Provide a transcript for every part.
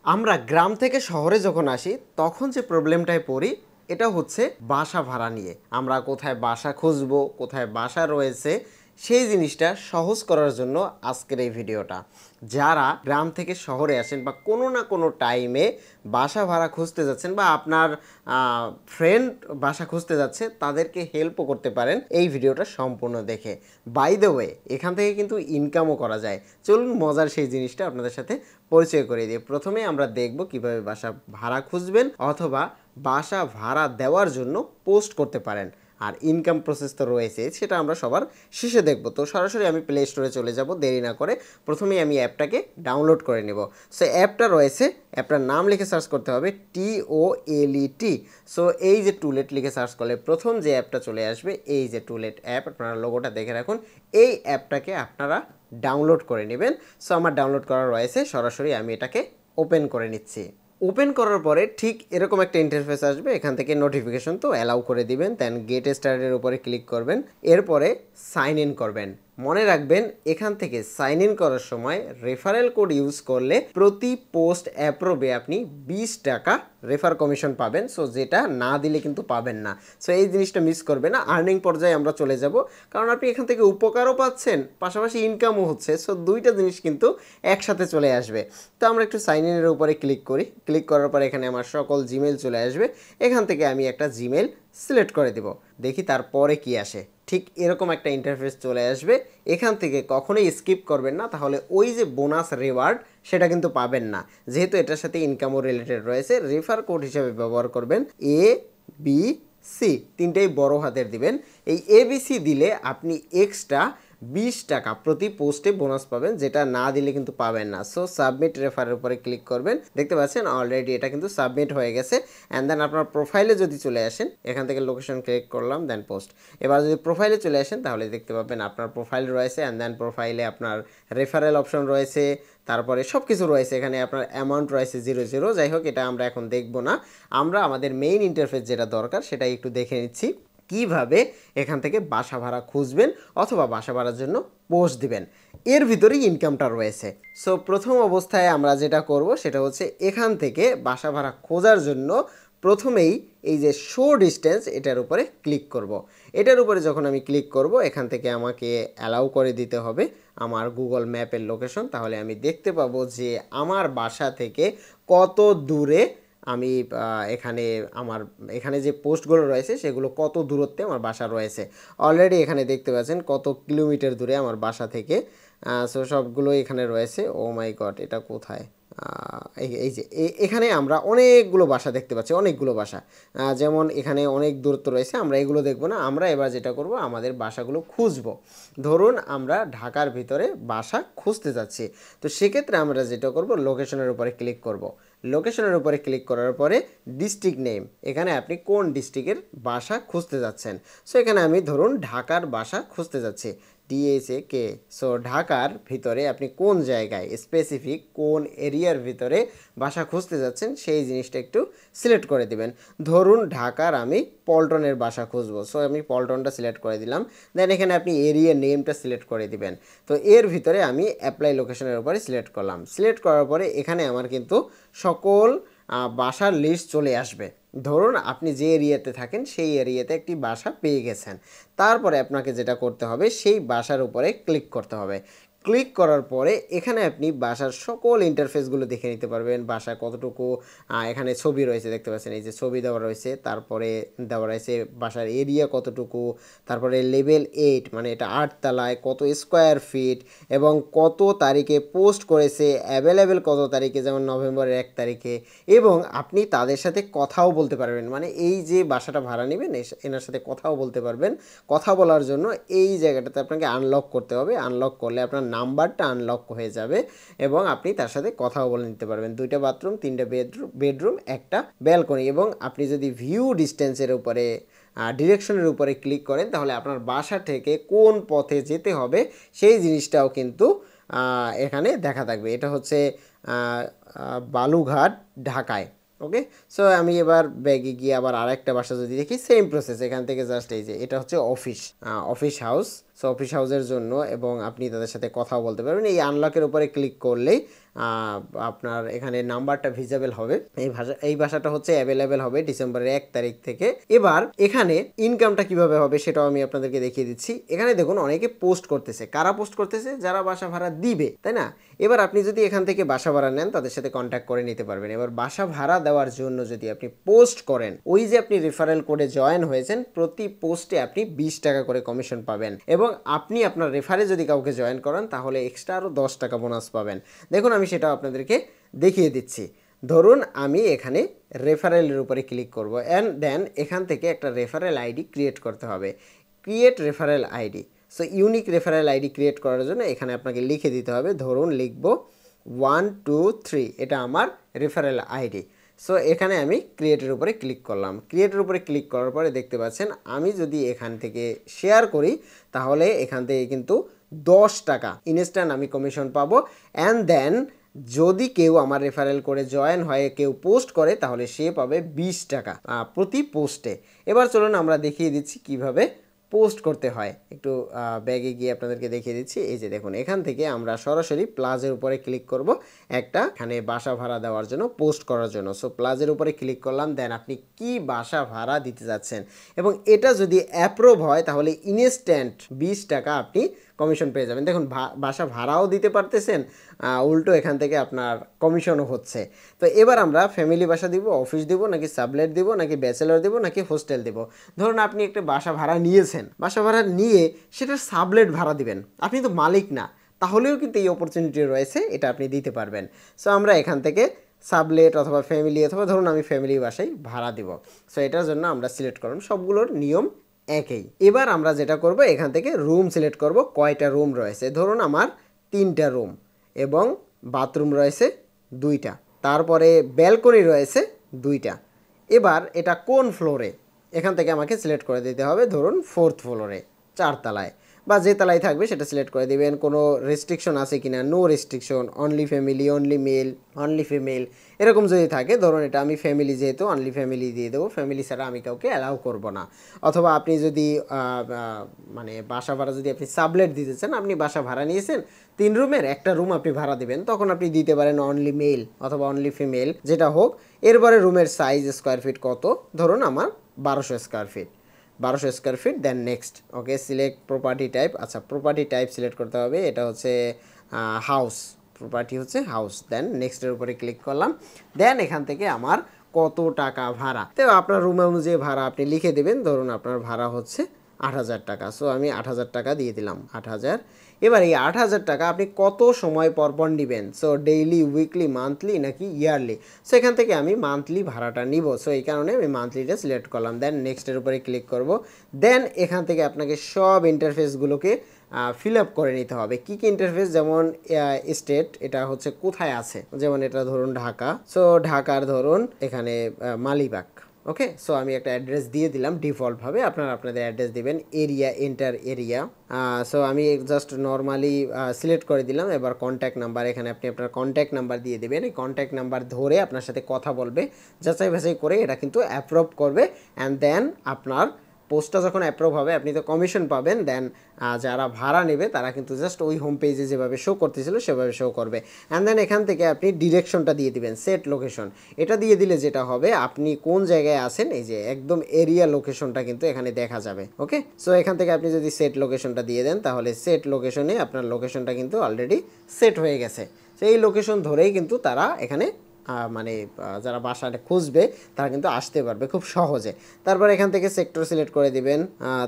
আমরা গ্রাম থেকে শহরে যখন আসি তখন যে প্রবলেমটায় পড়ি এটা হচ্ছে বাসা ভাড়া নিয়ে। আমরা কোথায় বাসা খুঁজবো, কোথায় বাসা রয়েছে, সেই জিনিসটা সহজ করার জন্য আজকের এই ভিডিওটা। যারা গ্রাম থেকে শহরে আসেন বা কোনো না কোনো টাইমে বাসা ভাড়া খুঁজতে যাচ্ছেন বা আপনার ফ্রেন্ড বাসা খুঁজতে যাচ্ছে, তাদেরকে হেল্পও করতে পারেন এই ভিডিওটা সম্পূর্ণ দেখে। বাই দ্য ওয়ে, এখান থেকে কিন্তু ইনকামও করা যায়। চলুন মজার সেই জিনিসটা আপনাদের সাথে পরিচয় করে দিই। প্রথমে আমরা দেখব কিভাবে বাসা ভাড়া খুঁজবেন অথবা বাসা ভাড়া দেওয়ার জন্য পোস্ট করতে পারেন। আর ইনকাম প্রসেস তো রয়েছে, সেটা আমরা সবার শেষে দেখব। তো সরাসরি আমি প্লে স্টোরে চলে যাব, দেরি না করে প্রথমেই আমি অ্যাপটাকে ডাউনলোড করে নেব। সো অ্যাপটা রয়েছে, অ্যাপটার নাম লিখে সার্চ করতে হবে TOLET। সো এই যে টুলেট লিখে সার্চ করলে প্রথম যে অ্যাপটা চলে আসবে, এই যে টুলেট অ্যাপ, আপনারা লোগোটা দেখে রাখুন। এই অ্যাপটাকে আপনারা ডাউনলোড করে নেবেন। সো আমার ডাউনলোড করা রয়েছে, সরাসরি আমি এটাকে ওপেন করে নিচ্ছি। ওপেন করার পরে ঠিক এরকম একটা ইন্টারফেস আসবে, এখান থেকে নোটিফিকেশন তো অ্যালাউ করে দিবেন, দেন গেট স্টার্টের উপরে ক্লিক করবেন, এরপরে সাইন ইন করবেন। মনে রাখবেন এখান থেকে সাইন ইন করার সময় রেফারেল কোড ইউজ করলে প্রতি পোস্ট অ্যাপ্রুভে আপনি 20 টাকা রেফার কমিশন পাবেন। সো যেটা না দিলে কিন্তু পাবেন না। সো এই জিনিসটা মিস করবে না। আর্নিং পর্যায়ে আমরা চলে যাব, কারণ আপনি এখান থেকে উপকারও পাচ্ছেন, পাশাপাশি ইনকামও হচ্ছে। সো দুইটা জিনিস কিন্তু একসাথে চলে আসবে। তো আমরা একটু সাইন ইনের উপরে ক্লিক করি। ক্লিক করার পর এখানে আমার সকল জিমেল চলে আসবে। এখান থেকে আমি একটা জিমেল সিলেক্ট করে দেব, দেখি তারপরে কি আসে। ঠিক এরকম একটা ইন্টারফেস চলে আসবে। এখান থেকে কখনোই স্কিপ করবেন না, তাহলে ওই যে বোনাস রিওয়ার্ড সেটা কিন্তু পাবেন না, যেহেতু এটার সাথে ইনকামও রিলেটেড রয়েছে। রেফার কোড হিসেবে ব্যবহার করবেন ABC, তিনটেই বড় হাতের দিবেন। এই ABC দিলে আপনি এক্সট্রা 20 টাকা প্রতি পোস্টে বোনাস পাবেন, যেটা না দিলে কিন্তু পাবেন না। সো সাবমিট রেফারের উপরে ক্লিক করবেন। দেখতে পাচ্ছেন অলরেডি এটা কিন্তু সাবমিট হয়ে গেছে। অ্যান্ড দেন আপনার প্রোফাইলে যদি চলে আসেন, এখান থেকে লোকেশন ক্লিক করলাম, দেন পোস্ট। এবার যদি প্রোফাইলে চলে আসেন তাহলে দেখতে পাবেন আপনার প্রোফাইল রয়েছে। অ্যান্ড দেন প্রোফাইলে আপনার রেফারেল অপশন রয়েছে, তারপরে সব কিছু রয়েছে। এখানে আপনার অ্যামাউন্ট রয়েছে 00। যাই হোক, এটা আমরা এখন দেখব না। আমরা আমাদের মেইন ইন্টারফেস যেটা দরকার সেটাই একটু দেখে নিচ্ছি, কিভাবে এখান থেকে বাসা ভাড়া খুঁজবেন অথবা বাসা ভাড়ার জন্য পোস্ট দিবেন। এর ভিতরেই ইনকামটা রয়েছে। সো প্রথম অবস্থায় আমরা যেটা করব সেটা হচ্ছে এখান থেকে বাসা ভাড়া খোঁজার জন্য প্রথমেই এই যে শো ডিস্টেন্স, এটার উপরে ক্লিক করব। এটার উপরে যখন আমি ক্লিক করব, এখান থেকে আমাকে অ্যালাউ করে দিতে হবে আমার গুগল ম্যাপের লোকেশন। তাহলে আমি দেখতে পাবো যে আমার বাসা থেকে কত দূরে আমি এখানে আমার এখানে যে পোস্টগুলো রয়েছে সেগুলো কত দূরত্বে আমার বাসা রয়েছে। অলরেডি এখানে দেখতে পাচ্ছেন কত কিলোমিটার দূরে আমার বাসা থেকে। সো সবগুলো এখানে রয়েছে। ও মাই গড, এটা কোথায়? এই যে এখানে আমরা অনেকগুলো বাসা দেখতে পাচ্ছি, অনেকগুলো বাসা। যেমন এখানে অনেক দূরত্ব রয়েছে, আমরা এগুলো দেখবো না। আমরা এবার যেটা করব, আমাদের বাসাগুলো খুঁজবো। ধরুন আমরা ঢাকার ভিতরে বাসা খুঁজতে যাচ্ছি, তো সেক্ষেত্রে আমরা যেটা করব, লোকেশনের উপরে ক্লিক করব। লোকেশনের উপরে ক্লিক করার পরে ডিস্ট্রিক্ট নেম, এখানে আপনি কোন ডিস্ট্রিক্টের বাসা খুঁজতে যাচ্ছেন। সো এখানে আমি ধরুন ঢাকার বাসা খুঁজতে যাচ্ছি, DHAK। সো ঢাকার ভিতরে আপনি কোন জায়গায় স্পেসিফিক কোন এরিয়ার ভিতরে বাসা খুঁজতে যাচ্ছেন সেই জিনিসটা একটু সিলেক্ট করে দিবেন। ধরুন ঢাকার আমি পল্টনের বাসা খুঁজবো, সো আমি পল্টনটা সিলেক্ট করে দিলাম। দেন এখানে আপনি এরিয়া নেমটা সিলেক্ট করে দিবেন। তো এর ভিতরে আমি অ্যাপ্লাই লোকেশনের উপরে সিলেক্ট করলাম। সিলেক্ট করার পরে এখানে আমার কিন্তু সকল বাসার লিস্ট চলে আসবে। ধরুন আপনি যে এরিয়াতে থাকেন সেই এরিয়াতে একটি বাসা পেয়ে গেছেন। তারপরে আপনাকে যেটা করতে হবে, সেই বাসার উপরে ক্লিক করতে হবে। ক্লিক করার পরে এখানে আপনি বাসার সকল ইন্টারফেসগুলো দেখে নিতে পারবেন। বাসা কতটুকু, এখানে ছবি রয়েছে, দেখতে পাচ্ছেন এই যে ছবি দেওয়া রয়েছে। তারপরে দেওয়া রয়েছে বাসার এরিয়া কতটুকু, তারপরে লেভেল 8 মানে এটা 8 তলায়, কত স্কোয়ার ফিট এবং কত তারিখে পোস্ট করেছে, অ্যাভেলেবেল কত তারিখে, যেমন নভেম্বরের 1 তারিখে। এবং আপনি তাদের সাথে কথাও বলতে পারবেন, মানে এই যে বাসাটা ভাড়া নেবেন এনার সাথে কথাও বলতে পারবেন। কথা বলার জন্য এই জায়গাটাতে আপনাকে আনলক করতে হবে। আনলক করলে আপনার নাম্বারটা আনলক হয়ে যাবে এবং আপনি তার সাথে কথাও বলে নিতে পারবেন। 2টা বাথরুম, 3টা বেডরুম, একটা ব্যালকনি। এবং আপনি যদি ভিউ ডিস্টেন্সের উপরে ডিরেকশনের উপরে ক্লিক করেন, তাহলে আপনার বাসা থেকে কোন পথে যেতে হবে সেই জিনিসটাও কিন্তু এখানে দেখা থাকবে। এটা হচ্ছে বালুঘাট, ঢাকায়। ওকে, সো আমি এবার ব্যাগে গিয়ে আবার আরেকটা বাসা যদি দেখি, সেম প্রসেস। এখান থেকে জাস্ট এই যে এটা হচ্ছে অফিস হাউস, সো অফিস হাউসের জন্য, এবং আপনি তাদের সাথে কথাও বলতে পারবেন। এই আনলকের উপরে ক্লিক করলেই আপনার এখানে নাম্বারটা ভিজিবল হবে। এই ভাষাটা হচ্ছে অ্যাভেলেবেল হবে ডিসেম্বরের 1 তারিখ থেকে। এবার এখানে ইনকামটা কিভাবে হবে সেটাও আমি আপনাদেরকে দেখিয়ে দিচ্ছি। এখানে দেখুন অনেকে পোস্ট করতেছে। কারা পোস্ট করতেছে? যারা বাসা ভাড়া দিবে, তাই না? এবার আপনি যদি এখান থেকে বাসা ভাড়া নেন তাদের সাথে কন্ট্যাক্ট করে নিতে পারবেন। এবার বাসা ভাড়া দেওয়ার জন্য যদি আপনি পোস্ট করেন, ওই যে আপনি রেফারেল কোডে জয়েন হয়েছেন, প্রতি পোস্টে আপনি 20 টাকা করে কমিশন পাবেন, এবং আপনি আপনার রেফারে যদি কাউকে জয়েন করেন তাহলে এক্সট্রা আরও 10 টাকা বোনাস পাবেন। দেখুন আমি সেটাও আপনাদেরকে দেখিয়ে দিচ্ছি। ধরুন আমি এখানে রেফারেলের উপরে ক্লিক করব, অ্যান্ড দেন এখান থেকে একটা রেফারেল আইডি ক্রিয়েট করতে হবে। Create referral ID. So unique referral ID create করার জন্য এখানে আপনাকে লিখে দিতে হবে। ধরুন লিখব 1 2 3, এটা আমার রেফারেল আইডি। সো এখানে আমি ক্রিয়েটের উপরে ক্লিক করলাম। ক্রিয়েটের উপরে ক্লিক করার পরে দেখতে পাচ্ছেন আমি যদি এখান থেকে শেয়ার করি তাহলে এখান থেকে কিন্তু 10 টাকা ইনস্ট্যান্ট আমি কমিশন পাবো। অ্যান্ড দেন যদি কেউ আমার রেফারেল করে জয়েন হয়, কেউ পোস্ট করে, তাহলে সে পাবে 20 টাকা প্রতি পোস্টে। এবার চলুন আমরা দেখিয়ে দিচ্ছি কিভাবে পোস্ট করতে হয়। একটু ব্যাগে গিয়ে আপনাদেরকে দেখিয়ে দিচ্ছি। এই যে দেখুন, এখান থেকে আমরা সরাসরি প্লাজের উপরে ক্লিক করব একটা এখানে বাসা ভাড়া দেওয়ার জন্য, পোস্ট করার জন্য। সো প্লাজের উপরে ক্লিক করলাম, দেন আপনি কি বাসা ভাড়া দিতে যাচ্ছেন, এবং এটা যদি অ্যাপ্রুভ হয় তাহলে ইনস্ট্যান্ট 20 টাকা আপনি কমিশন পেয়ে যাবেন। দেখুন বাসা ভাড়াও দিতে পারতেছেন, উল্টো এখান থেকে আপনার কমিশনও হচ্ছে। তো এবার আমরা ফ্যামিলি বাসা দিব, অফিস দিব, নাকি সাবলেট দিব, নাকি ব্যাচেলর দিব, নাকি হোস্টেল দিব। ধরুন আপনি একটা বাসা ভাড়া নিয়েছেন, বাসা ভাড়া নিয়ে সেটার সাবলেট ভাড়া দিবেন, আপনি তো মালিক না, তাহলেও কিন্তু এই অপরচুনিটি রয়েছে, এটা আপনি দিতে পারবেন। সো আমরা এখান থেকে সাবলেট অথবা ফ্যামিলি, অথবা ধরুন আমি ফ্যামিলি বাসায় ভাড়া দিব। সো এটার জন্য আমরা সিলেক্ট করলাম, সবগুলোর নিয়ম একই। এবার আমরা যেটা করব, এখান থেকে রুম সিলেক্ট করব, কয়টা রুম রয়েছে। ধরুন আমার 3টা রুম এবং বাথরুম রয়েছে 2টা, তারপরে ব্যালকনি রয়েছে 2টা। এবার এটা কোন ফ্লোরে, এখান থেকে আমাকে সিলেক্ট করে দিতে হবে। ধরুন 4th ফ্লোরে, 4 তলায়, বা যে তলায় থাকবে সেটা সিলেক্ট করে দিবেন। কোনো রেস্ট্রিকশন আছে কিনা, no restriction, only family, only male, only female, এরকম যদি থাকে, ধরুন এটা আমি ফ্যামিলি, যেহেতু অনলি ফ্যামিলি দিয়ে দেবো, ফ্যামিলি ছাড়া আমি কাউকে অ্যালাউ করব না। অথবা আপনি যদি মানে বাসা ভাড়া যদি আপনি সাবলেট দিতে চান, আপনি বাসা ভাড়া নিয়েছেন 3 রুমের, একটা রুম আপনি ভাড়া দিবেন, তখন আপনি দিতে পারেন অনলি মেল অথবা অনলি ফিমেল, যেটা হোক। এরপরে রুমের সাইজ স্কোয়ার ফিট কত, ধরুন আমার 1200 square feet, 1200 square feet. Then next, okay select property type. আচ্ছা, প্রপার্টি টাইপ সিলেক্ট করতে হবে, এটা হচ্ছে হাউস, প্রপার্টি হচ্ছে হাউস। দেন নেক্সটের উপরে ক্লিক করলাম। দেন এখান থেকে আমার কত টাকা ভাড়া, তো আপনার রুম অনুযায়ী ভাড়া আপনি লিখে দেবেন। ধরুন আপনার ভাড়া হচ্ছে 8000 টাকা, সো আমি 8000 টাকা দিয়ে দিলাম, 8000। এবার এই 8000 টাকা আপনি কত সময় পর পর নেবেন, সো ডেইলি, উইকলি, মান্থলি, নাকি ইয়ারলি। সো এখান থেকে আমি মান্থলি ভাড়াটা নিব, সো এই কারণে আমি মান্থলিটা সিলেক্ট করলাম। দেন নেক্সটের উপরে ক্লিক করব। দেন এখান থেকে আপনাকে সব ইন্টারফেসগুলোকে ফিল আপ করে নিতে হবে। কী কী ইন্টারফেস, যেমন স্টেট, এটা হচ্ছে কোথায় আছে, যেমন এটা ধরুন ঢাকা, সো ঢাকার ধরুন এখানে মালিবাগ। ওকে, সো আমি একটা অ্যাড্রেস দিয়ে দিলাম ডিফল্টভাবে, আপনারা আপনাদের অ্যাড্রেস দিবেন। Area, enter area. সো আমি জাস্ট নর্মালি সিলেক্ট করে দিলাম। এবার কন্ট্যাক্ট নাম্বার, এখানে আপনি আপনার কন্ট্যাক্ট নাম্বার দিয়ে দেবেন। এই কন্ট্যাক্ট নাম্বার ধরে আপনার সাথে কথা বলবে, যাচাই বাছাই করে এটা কিন্তু অ্যাপ্রুভ করবে। অ্যান্ড দেন আপনার পোস্টটা যখন অ্যাপ্রুভ হবে, আপনি তো কমিশন পাবেন। দেন যারা ভাড়া নেবে তারা কিন্তু জাস্ট ওই হোম পেজে যেভাবে শো করতেছিল সেভাবে শো করবে। অ্যান্ড দেন এখান থেকে আপনি ডিরেকশনটা দিয়ে দিবেন, সেট লোকেশন। এটা দিয়ে দিলে যেটা হবে, আপনি কোন জায়গায় আছেন, এই যে একদম এরিয়া লোকেশনটা কিন্তু এখানে দেখা যাবে। ওকে, সো এখান থেকে আপনি যদি সেট লোকেশনটা দিয়ে দেন, তাহলে সেট লোকেশনে আপনার লোকেশনটা কিন্তু অলরেডি সেট হয়ে গেছে। সেই লোকেশন ধরেই কিন্তু তারা এখানে মানে যারা বাসাটা খুঁজবে তারা কিন্তু আসতে পারবে খুব সহজে। তারপর এখান থেকে সেক্টর সিলেক্ট করে দিবেন,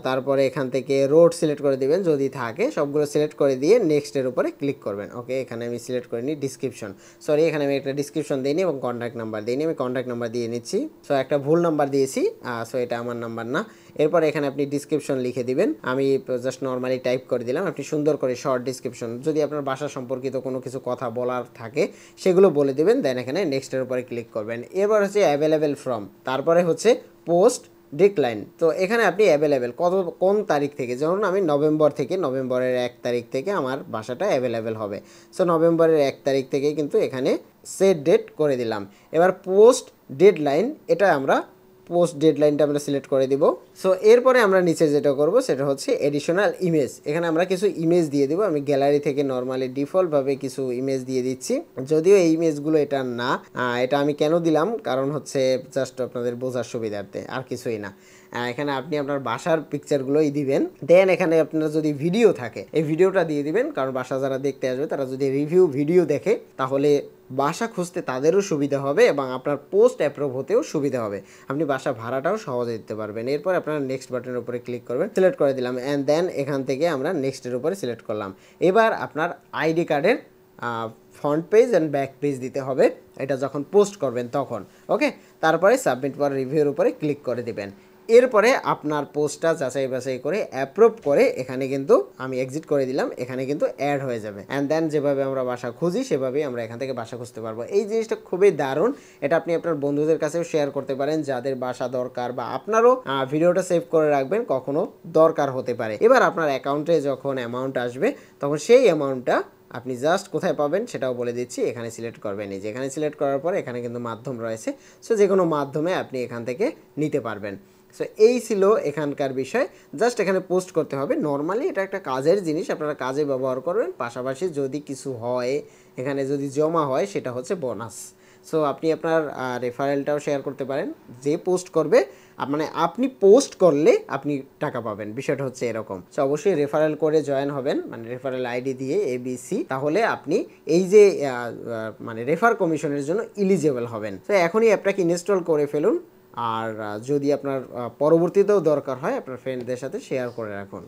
তারপরে এখান থেকে রোড সিলেক্ট করে দিবেন, যদি থাকে সবগুলো সিলেক্ট করে দিয়ে নেক্সটের উপরে ক্লিক করবেন। ওকে, এখানে আমি সিলেক্ট করে নিই ডিসক্রিপশন, সরি এখানে আমি একটা ডিসক্রিপশন দিইনি এবং কন্ট্যাক্ট নাম্বার দিইনি, আমি কন্ট্যাক্ট নাম্বার দিয়ে নিচ্ছি। সো একটা ভুল নাম্বার দিয়েছি, সো এটা আমার নাম্বার না। এরপর এখানে আপনি ডিসক্রিপশন লিখে দিবেন, আমি জাস্ট নর্মালি টাইপ করে দিলাম। আপনি সুন্দর করে শর্ট ডিসক্রিপশন, যদি আপনার বাসা সম্পর্কিত কোনো কিছু কথা বলার থাকে সেগুলো বলে দেবেন। দেন এখানে নেক্সটের উপরে ক্লিক করবেন। এবার হচ্ছে অ্যাভেলেবেল ফ্রম, তারপরে হচ্ছে পোস্ট ডিক্লাইন। তো এখানে আপনি অ্যাভেলেবেল কোন তারিখ থেকে, যেমন আমি নভেম্বর থেকে, নভেম্বরের 1 তারিখ থেকে আমার বাসাটা অ্যাভেলেবেল হবে। সো নভেম্বরের 1 তারিখ থেকেই কিন্তু এখানে সেট ডেট করে দিলাম। এবার পোস্ট ডেডলাইন, এটা আমরা পোস্ট ডেডলাইনটা আমরা সিলেক্ট করে দিব। সো এরপরে আমরা নিচে যেটা করব সেটা হচ্ছে এডিশনাল ইমেজ। এখানে আমরা কিছু ইমেজ দিয়ে দিব। আমি গ্যালারি থেকে নর্মালি ডিফল্টভাবে কিছু ইমেজ দিয়ে দিচ্ছি, যদিও এই ইমেজগুলো এটা না। এটা আমি কেন দিলাম, কারণ হচ্ছে জাস্ট আপনাদের বোঝার সুবিধার্থে, আর কিছুই না। এখানে আপনি আপনার বাসার পিকচারগুলোই দিবেন। দেন এখানে আপনার যদি ভিডিও থাকে এই ভিডিওটা দিয়ে দিবেন, কারণ বাসা যারা দেখতে আসবে তারা যদি রিভিউ ভিডিও দেখে তাহলে বাসা খুঁজতে তাদেরও সুবিধা হবে এবং আপনার পোস্ট অ্যাপ্রুভ হতেও সুবিধা হবে। আপনি বাসা ভাড়াটাও সহজে দিতে পারবেন। এরপর আপনারা নেক্সট বাটনের উপরে ক্লিক করবেন, সিলেক্ট করে দিলাম অ্যান্ড দেন এখান থেকে আমরা নেক্সটের উপরে সিলেক্ট করলাম। এবার আপনার আইডি কার্ডের front page and back page দিতে হবে এটা যখন পোস্ট করবেন তখন। ওকে, তারপরে সাবমিট ফর রিভিউর উপরে ক্লিক করে দিবেন। এরপরে আপনার পোস্টটা যাচাই বাছাই করে অ্যাপ্রুভ করে এখানে কিন্তু আমি এক্সিট করে দিলাম, এখানে কিন্তু অ্যাড হয়ে যাবে। অ্যান্ড দেন যেভাবে আমরা বাসা খুঁজি সেভাবেই আমরা এখান থেকে বাসা খুঁজতে পারবো। এই জিনিসটা খুবই দারুণ। এটা আপনি আপনার বন্ধুদের কাছেও শেয়ার করতে পারেন যাদের বাসা দরকার, বা আপনারও ভিডিওটা সেভ করে রাখবেন, কখনো দরকার হতে পারে। এবার আপনার অ্যাকাউন্টে যখন অ্যামাউন্ট আসবে তখন সেই অ্যামাউন্টটা আপনি জাস্ট কোথায় পাবেন সেটাও বলে দিচ্ছি। এখানে সিলেক্ট করবেন, এই যে এখানে সিলেক্ট করার পর এখানে কিন্তু মাধ্যম রয়েছে। সো যে কোনো মাধ্যমে আপনি এখান থেকে নিতে পারবেন। সো এই ছিল এখানকার বিষয়। জাস্ট এখানে পোস্ট করতে হবে। নর্মালি এটা একটা কাজের জিনিস, আপনারা কাজে ব্যবহার করবেন। পাশাপাশি যদি কিছু হয়, এখানে যদি জমা হয় সেটা হচ্ছে বোনাস। সো আপনি আপনার রেফারেলটাও শেয়ার করতে পারেন। যে পোস্ট করবে মানে আপনি পোস্ট করলে আপনি টাকা পাবেন, বিষয়টা হচ্ছে এরকম। সো অবশ্যই রেফারেল করে জয়েন হবেন, মানে রেফারেল আইডি দিয়ে ABC, তাহলে আপনি এই যে মানে রেফার কমিশনের জন্য ইলিজেবল হবেন। তো এখনই অ্যাপটাকে ইনস্টল করে ফেলুন। আর যদি আপনার পরবর্তীতেও দরকার হয় আপনার ফ্রেন্ডদের সাথে শেয়ার করে রাখুন।